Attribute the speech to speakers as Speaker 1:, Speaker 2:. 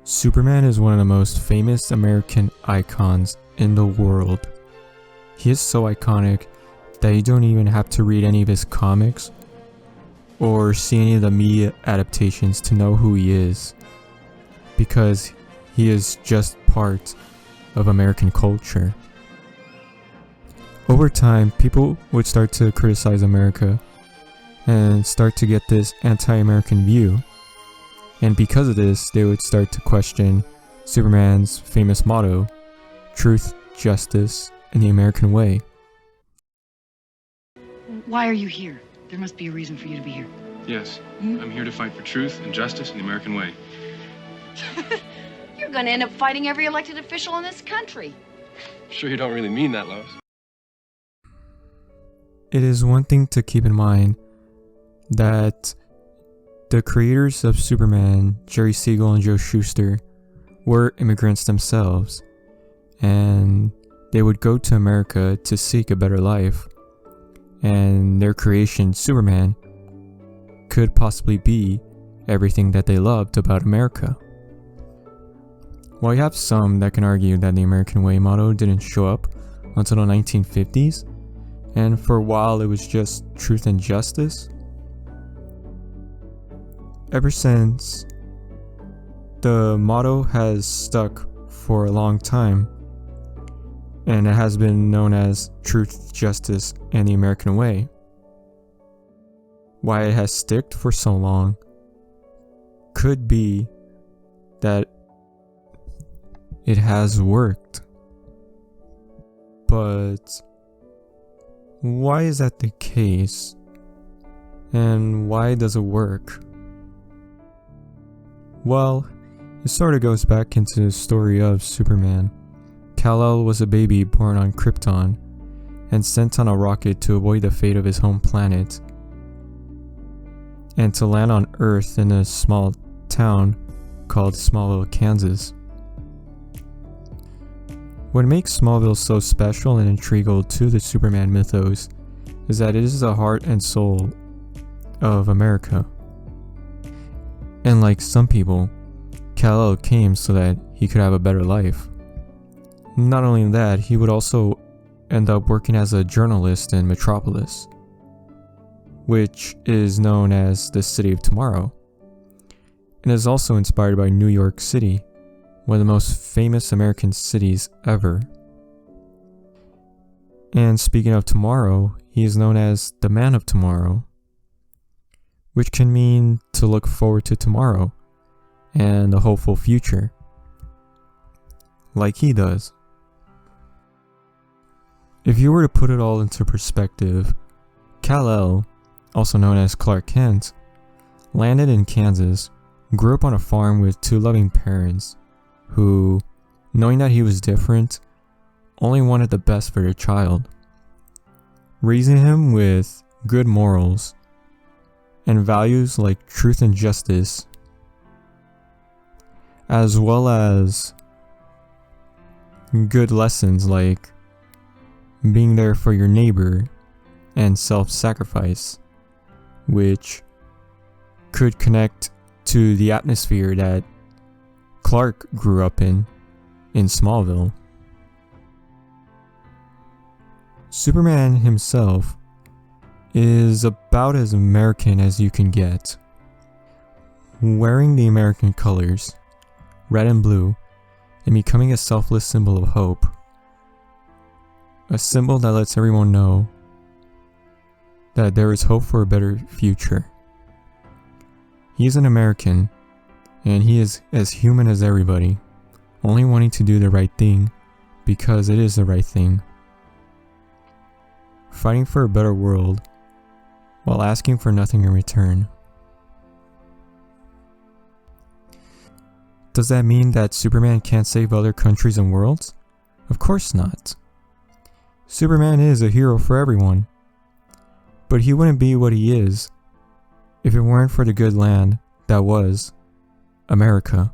Speaker 1: Superman is one of the most famous American icons in the world. He is so iconic that you don't even have to read any of his comics or see any of the media adaptations to know who he is, because he is just part of American culture. Over time, people would start to criticize America and start to get this anti-American view. And because of this, they would start to question Superman's famous motto, truth, justice, and the American way.
Speaker 2: Why are you here? There must be a reason for you to be here.
Speaker 3: Yes, I'm here to fight for truth and justice and the American way.
Speaker 2: You're gonna end up fighting every elected official in this country.
Speaker 3: Sure you don't really mean that, Lois?
Speaker 1: It is one thing to keep in mind that the creators of Superman, Jerry Siegel and Joe Shuster, were immigrants themselves, and they would go to America to seek a better life, and their creation, Superman, could possibly be everything that they loved about America. While you have some that can argue that the American Way motto didn't show up until the 1950s, and for a while it was just truth and justice, ever since, the motto has stuck for a long time, and it has been known as truth, justice, and the American way. Why it has stuck for so long could be that it has worked. But why is that the case? And why does it work? Well, it sort of goes back into the story of Superman. Kal-El was a baby born on Krypton and sent on a rocket to avoid the fate of his home planet and to land on Earth in a small town called Smallville, Kansas. What makes Smallville so special and integral to the Superman mythos is that it is the heart and soul of America. And like some people, Kal-El came so that he could have a better life. Not only that, he would also end up working as a journalist in Metropolis, which is known as the City of Tomorrow, and is also inspired by New York City, one of the most famous American cities ever. And speaking of tomorrow, he is known as the Man of Tomorrow, which can mean to look forward to tomorrow and a hopeful future, like he does. If you were to put it all into perspective, Kal-El, also known as Clark Kent, landed in Kansas, grew up on a farm with two loving parents who, knowing that he was different, only wanted the best for their child, raising him with good morals and values like truth and justice, as well as good lessons like being there for your neighbor and self-sacrifice, which could connect to the atmosphere that Clark grew up in Smallville. Superman himself is about as American as you can get. Wearing the American colors, red and blue, and becoming a selfless symbol of hope. A symbol that lets everyone know that there is hope for a better future. He is an American, and he is as human as everybody, only wanting to do the right thing because it is the right thing. Fighting for a better world while asking for nothing in return. Does that mean that Superman can't save other countries and worlds? Of course not. Superman is a hero for everyone, but he wouldn't be what he is if it weren't for the good land that was America.